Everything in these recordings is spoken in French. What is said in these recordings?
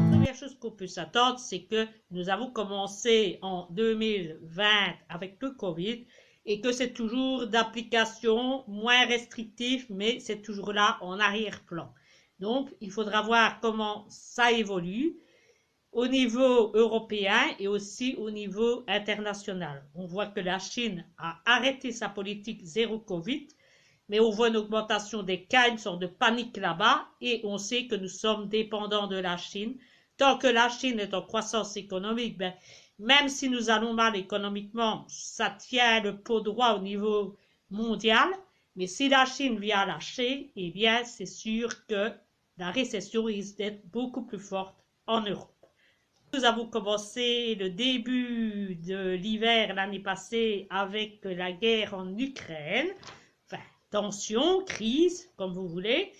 La première chose qu'on peut s'attendre, c'est que nous avons commencé en 2020 avec le Covid et que c'est toujours d'application moins restrictive, mais c'est toujours là en arrière-plan. Donc, il faudra voir comment ça évolue au niveau européen et aussi au niveau international. On voit que la Chine a arrêté sa politique zéro Covid, mais on voit une augmentation des cas, une sorte de panique là-bas, et on sait que nous sommes dépendants de la Chine. Tant que la Chine est en croissance économique, ben, même si nous allons mal économiquement, ça tient le pot droit au niveau mondial. Mais si la Chine vient lâcher, eh bien, c'est sûr que la récession risque d'être beaucoup plus forte en Europe. Nous avons commencé le début de l'hiver l'année passée avec la guerre en Ukraine. Enfin, tension, crise, comme vous voulez.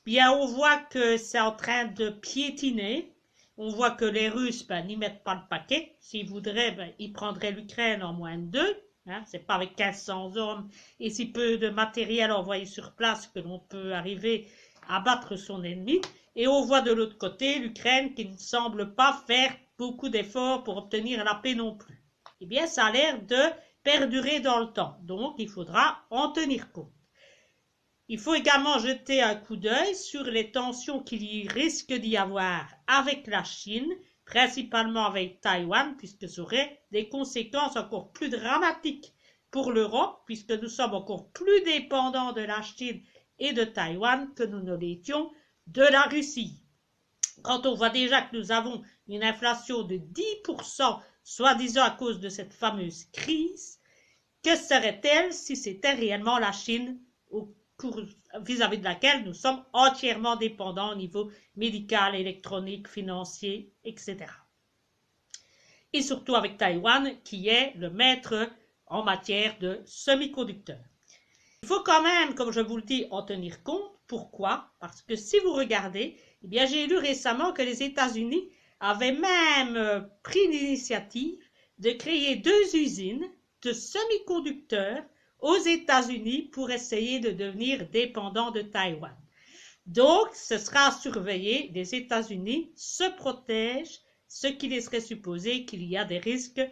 Bien, on voit que c'est en train de piétiner. On voit que les Russes, n'y mettent pas le paquet. S'ils voudraient, ils prendraient l'Ukraine en moins de deux. Hein, c'est pas avec 1500 hommes et si peu de matériel envoyé sur place que l'on peut arriver à battre son ennemi. Et on voit de l'autre côté l'Ukraine qui ne semble pas faire beaucoup d'efforts pour obtenir la paix non plus. Eh bien, ça a l'air de perdurer dans le temps. Donc, il faudra en tenir compte. Il faut également jeter un coup d'œil sur les tensions qu'il risque d'y avoir avec la Chine, principalement avec Taïwan, puisque ça aurait des conséquences encore plus dramatiques pour l'Europe, puisque nous sommes encore plus dépendants de la Chine et de Taïwan que nous ne l'étions de la Russie. Quand on voit déjà que nous avons une inflation de 10%, soi-disant à cause de cette fameuse crise, que serait-elle si c'était réellement la Chine vis-à-vis de laquelle nous sommes entièrement dépendants au niveau médical, électronique, financier, etc. Et surtout avec Taïwan, qui est le maître en matière de semi-conducteurs. Il faut quand même, comme je vous le dis, en tenir compte. Pourquoi? Parce que si vous regardez, eh bien, j'ai lu récemment que les États-Unis avaient même pris l'initiative de créer 2 usines de semi-conducteurs aux États-Unis pour essayer de devenir dépendants de Taïwan. Donc, ce sera à surveiller. Les États-Unis se protègent, ce qui laisserait supposer qu'il y a des risques.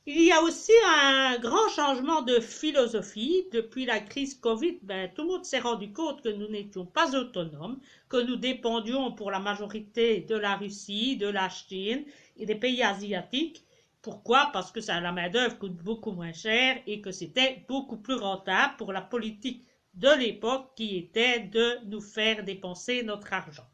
Il y a aussi un grand changement de philosophie. Depuis la crise Covid, tout le monde s'est rendu compte que nous n'étions pas autonomes, que nous dépendions pour la majorité de la Russie, de la Chine et des pays asiatiques. Pourquoi? Parce que la main-d'œuvre coûte beaucoup moins cher et que c'était beaucoup plus rentable pour la politique de l'époque qui était de nous faire dépenser notre argent.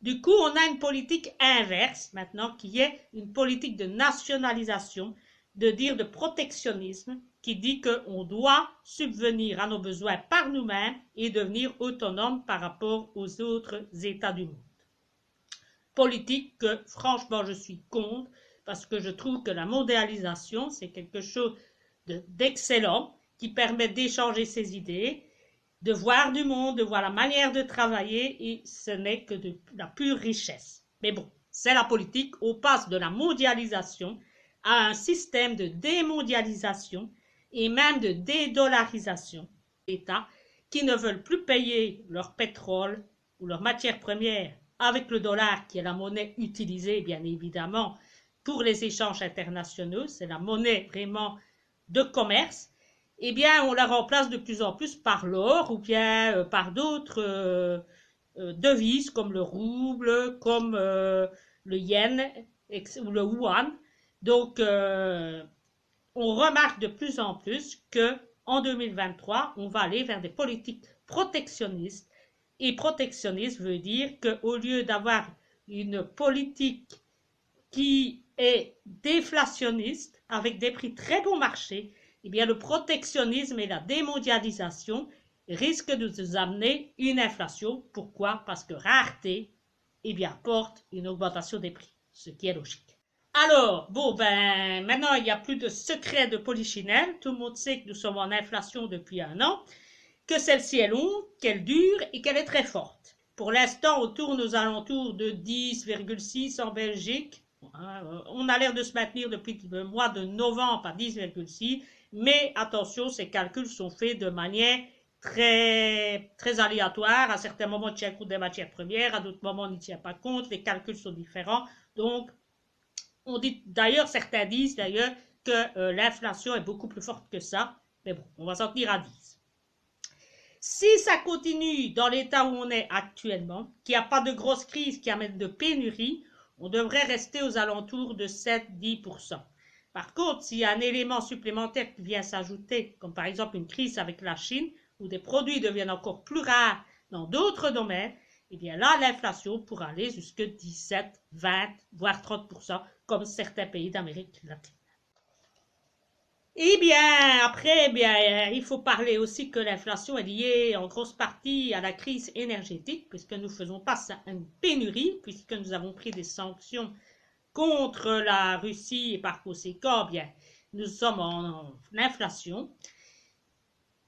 Du coup, on a une politique inverse maintenant qui est une politique de nationalisation, de protectionnisme, qui dit qu'on doit subvenir à nos besoins par nous-mêmes et devenir autonome par rapport aux autres États du monde. Politique que, franchement, je suis contre parce que je trouve que la mondialisation, c'est quelque chose d'excellent qui permet d'échanger ses idées, de voir du monde, de voir la manière de travailler, et ce n'est que de la pure richesse. Mais bon, c'est la politique, on passe de la mondialisation à un système de démondialisation et même de dédollarisation d'États qui ne veulent plus payer leur pétrole ou leurs matières premières avec le dollar qui est la monnaie utilisée bien évidemment pour les échanges internationaux, c'est la monnaie vraiment de commerce. Eh bien, on la remplace de plus en plus par l'or ou bien par d'autres devises comme le rouble, comme le yen ou le yuan. Donc, on remarque de plus en plus que en 2023, on va aller vers des politiques protectionnistes. Et protectionniste veut dire qu'au lieu d'avoir une politique qui est déflationniste avec des prix très bon marché, eh bien le protectionnisme et la démondialisation risquent de nous amener une inflation. Pourquoi? Parce que rareté, eh bien, porte une augmentation des prix, ce qui est logique. Alors, bon, maintenant, il n'y a plus de secret de polichinelle. Tout le monde sait que nous sommes en inflation depuis un an, que celle-ci est longue, qu'elle dure et qu'elle est très forte. Pour l'instant, on tourne aux alentours de 10,6 en Belgique. On a l'air de se maintenir depuis le mois de novembre à 10,6, mais attention, ces calculs sont faits de manière très, très aléatoire. À certains moments, on tient compte des matières premières, à d'autres moments, on n'y tient pas compte. Les calculs sont différents. Donc, on dit d'ailleurs, certains disent d'ailleurs que l'inflation est beaucoup plus forte que ça. Mais bon, on va s'en tenir à 10. Si ça continue dans l'état où on est actuellement, qu'il n'y a pas de grosse crise qui amène de pénurie, on devrait rester aux alentours de 7-10%. Par contre, s'il y a un élément supplémentaire qui vient s'ajouter, comme par exemple une crise avec la Chine, où des produits deviennent encore plus rares dans d'autres domaines, eh bien là, l'inflation pourra aller jusqu'à 17, 20, voire 30%, comme certains pays d'Amérique latine. Eh bien, après, eh bien, il faut parler aussi que l'inflation est liée en grosse partie à la crise énergétique, puisque nous faisons face à une pénurie, puisque nous avons pris des sanctions contre la Russie et par conséquent, eh bien, nous sommes en inflation.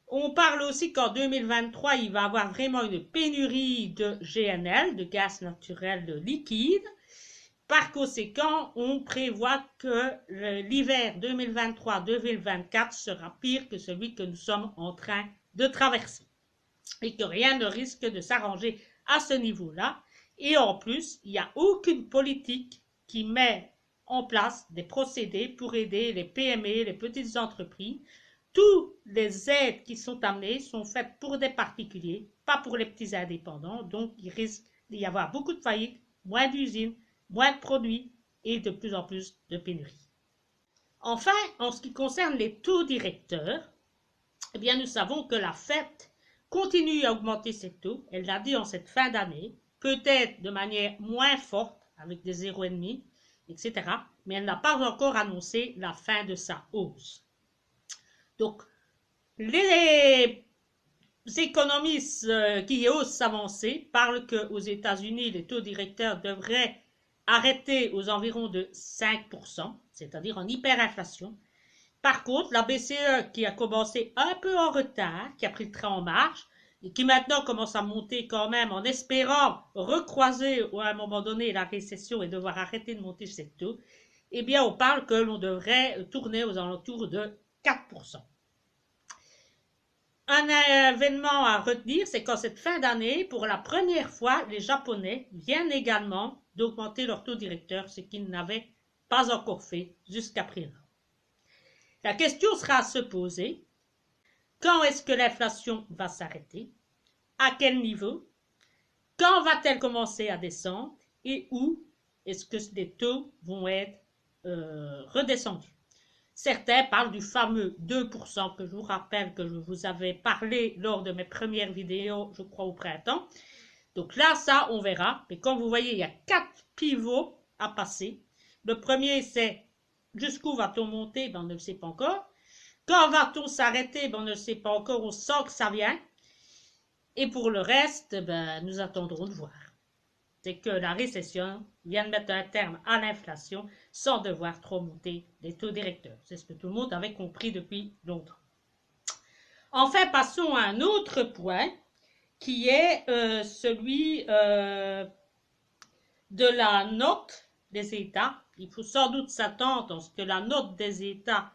On parle aussi qu'en 2023, il va y avoir vraiment une pénurie de GNL, de gaz naturel liquide. Par conséquent, on prévoit que l'hiver 2023-2024 sera pire que celui que nous sommes en train de traverser et que rien ne risque de s'arranger à ce niveau-là. Et en plus, il n'y a aucune politique qui met en place des procédés pour aider les PME, les petites entreprises. Toutes les aides qui sont amenées sont faites pour des particuliers, pas pour les petits indépendants. Donc, il risque d'y avoir beaucoup de faillites, moins d'usines, moins de produits et de plus en plus de pénuries. Enfin, en ce qui concerne les taux directeurs, eh bien, nous savons que la Fed continue à augmenter ses taux. Elle l'a dit en cette fin d'année, peut-être de manière moins forte, avec des 0,5, etc. Mais elle n'a pas encore annoncé la fin de sa hausse. Donc, les économistes qui osent s'avancer parlent qu'aux États-Unis, les taux directeurs devraient arrêter aux environs de 5%, c'est-à-dire en hyperinflation. Par contre, la BCE, qui a commencé un peu en retard, qui a pris le train en marche, et qui maintenant commence à monter quand même en espérant recroiser à un moment donné la récession et devoir arrêter de monter ses taux, eh bien on parle que l'on devrait tourner aux alentours de 4%. Un événement à retenir, c'est qu'en cette fin d'année, pour la première fois, les Japonais viennent également d'augmenter leur taux directeur, ce qu'ils n'avaient pas encore fait jusqu'à présent. La question sera à se poser, quand est-ce que l'inflation va s'arrêter? À quel niveau? Quand va-t-elle commencer à descendre? Et où est-ce que les taux vont être redescendus? Certains parlent du fameux 2% que je vous rappelle que je vous avais parlé lors de mes premières vidéos, je crois au printemps. Donc là, ça, on verra. Mais comme vous voyez, il y a 4 pivots à passer. Le premier, c'est jusqu'où va-t-on monter? Ben, on ne le sait pas encore. Quand va-t-on s'arrêter? Ben, on ne le sait pas encore. On sent que ça vient. Et pour le reste, ben, nous attendrons de voir. C'est que la récession vient de mettre un terme à l'inflation sans devoir trop monter les taux directeurs. C'est ce que tout le monde avait compris depuis longtemps. Enfin, passons à un autre point qui est celui de la note des États. Il faut sans doute s'attendre à ce que la note des États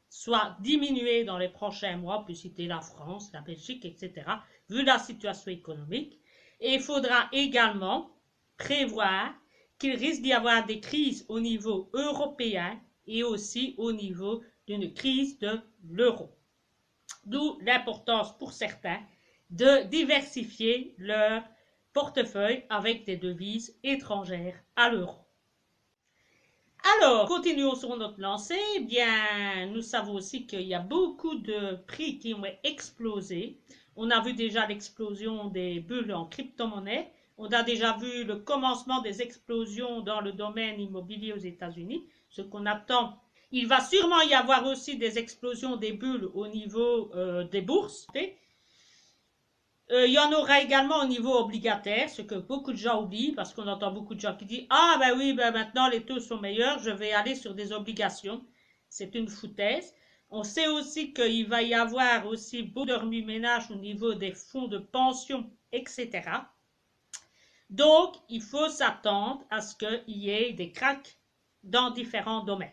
soit diminuée dans les prochains mois, puis citer la France, la Belgique, etc., vu la situation économique. Et il faudra également prévoir qu'il risque d'y avoir des crises au niveau européen et aussi au niveau d'une crise de l'euro. D'où l'importance pour certains de diversifier leur portefeuille avec des devises étrangères à l'euro. Alors, continuons sur notre lancée. Eh bien, nous savons aussi qu'il y a beaucoup de prix qui ont explosé. On a vu déjà l'explosion des bulles en crypto-monnaie. On a déjà vu le commencement des explosions dans le domaine immobilier aux États-Unis, ce qu'on attend. Il va sûrement y avoir aussi des explosions des bulles au niveau des bourses. Il y en aura également au niveau obligataire, ce que beaucoup de gens oublient, parce qu'on entend beaucoup de gens qui disent « Ah ben oui, ben maintenant les taux sont meilleurs, je vais aller sur des obligations. » C'est une foutaise. On sait aussi qu'il va y avoir aussi beaucoup de remue-ménage au niveau des fonds de pension, etc. Donc, il faut s'attendre à ce qu'il y ait des cracks dans différents domaines.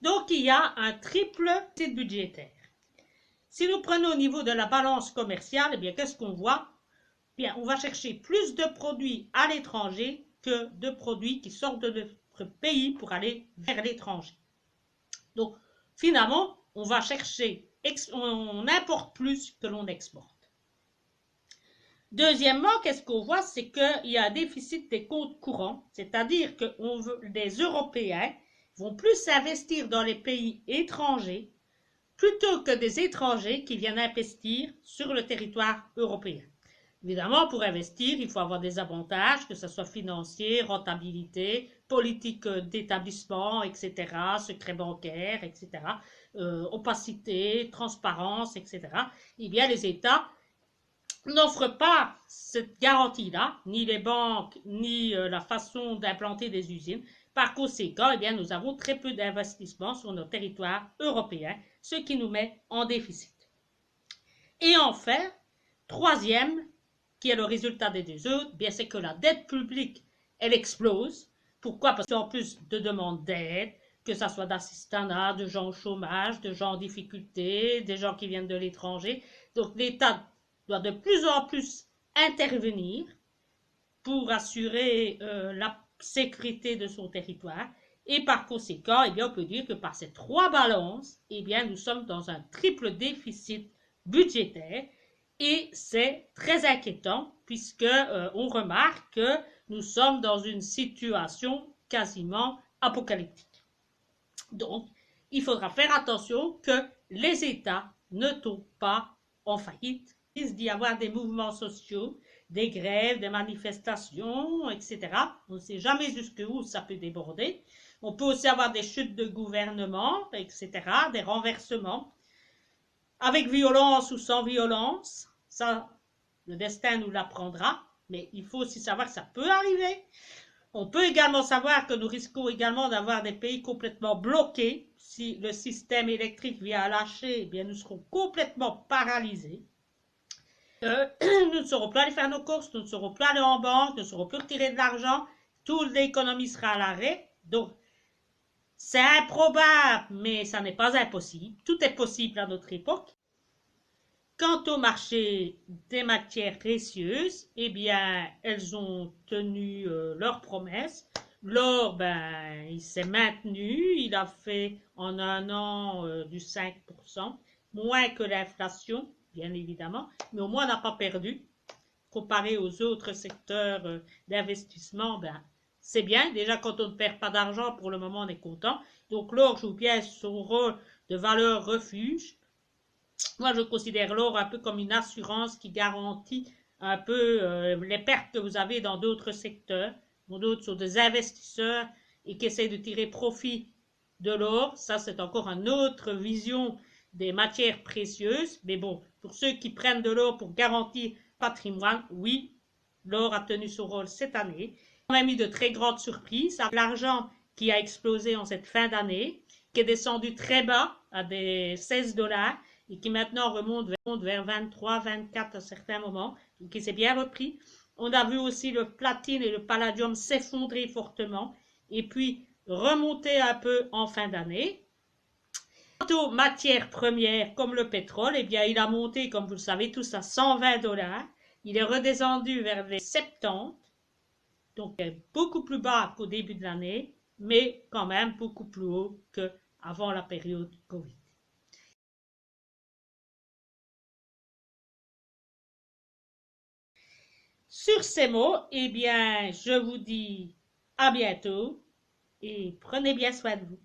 Donc, il y a un triple déficit budgétaire. Si nous prenons au niveau de la balance commerciale, eh bien, qu'est-ce qu'on voit? Bien, on va chercher plus de produits à l'étranger que de produits qui sortent de notre pays pour aller vers l'étranger. Donc, finalement, on va chercher, on importe plus que l'on exporte. Deuxièmement, qu'est-ce qu'on voit? C'est qu'il y a un déficit des comptes courants, c'est-à-dire que les Européens vont plus investir dans les pays étrangers plutôt que des étrangers qui viennent investir sur le territoire européen. Évidemment, pour investir, il faut avoir des avantages, que ce soit financier, rentabilité, politique d'établissement, etc., secret bancaire, etc., opacité, transparence, etc. Eh bien, les États n'offrent pas cette garantie-là, ni les banques, ni la façon d'implanter des usines. Par conséquent, eh bien, nous avons très peu d'investissements sur nos territoires européens, ce qui nous met en déficit. Et enfin, troisième, qui est le résultat des deux autres, bien c'est que la dette publique, elle explose. Pourquoi? Parce qu'en plus de demandes d'aide, que ce soit d'assistanat, de gens au chômage, de gens en difficulté, des gens qui viennent de l'étranger. Donc l'État doit de plus en plus intervenir pour assurer la sécurité de son territoire. Et par conséquent, eh bien, on peut dire que par ces trois balances, eh bien, nous sommes dans un triple déficit budgétaire. Et c'est très inquiétant puisque on remarque que nous sommes dans une situation quasiment apocalyptique. Donc, il faudra faire attention que les États ne tombent pas en faillite. Il risque d'y avoir des mouvements sociaux, des grèves, des manifestations, etc. On ne sait jamais jusqu'où ça peut déborder. On peut aussi avoir des chutes de gouvernement, etc., des renversements, avec violence ou sans violence. Ça, le destin nous l'apprendra, mais il faut aussi savoir que ça peut arriver. On peut également savoir que nous risquons également d'avoir des pays complètement bloqués. Si le système électrique vient à lâcher, eh bien, nous serons complètement paralysés. Nous ne saurons plus aller faire nos courses, nous ne saurons plus aller en banque, nous ne saurons plus retirer de l'argent. Toute l'économie sera à l'arrêt. Donc, c'est improbable, mais ça n'est pas impossible. Tout est possible à notre époque. Quant au marché des matières précieuses, eh bien, elles ont tenu leurs promesses. L'or, ben, il s'est maintenu. Il a fait en un an du 5%, moins que l'inflation, bien évidemment, mais au moins on n'a pas perdu. Comparé aux autres secteurs d'investissement, ben, c'est bien. Déjà, quand on ne perd pas d'argent, pour le moment, on est content. Donc, l'or joue bien son rôle de valeur refuge. Moi, je considère l'or un peu comme une assurance qui garantit un peu les pertes que vous avez dans d'autres secteurs. D'autres sont des investisseurs et qui essayent de tirer profit de l'or. Ça, c'est encore une autre vision des matières précieuses. Mais bon, pour ceux qui prennent de l'or pour garantir patrimoine, oui, l'or a tenu son rôle cette année. On a eu de très grandes surprises. L'argent qui a explosé en cette fin d'année, qui est descendu très bas à des 16 $ et qui maintenant remonte vers 23, 24 à certains moments, et qui s'est bien repris. On a vu aussi le platine et le palladium s'effondrer fortement et puis remonter un peu en fin d'année. Quant aux matières premières comme le pétrole, eh bien, il a monté, comme vous le savez tous, à 120 $. Il est redescendu vers les 70, donc beaucoup plus bas qu'au début de l'année, mais quand même beaucoup plus haut qu'avant la période Covid. Sur ces mots, eh bien, je vous dis à bientôt et prenez bien soin de vous.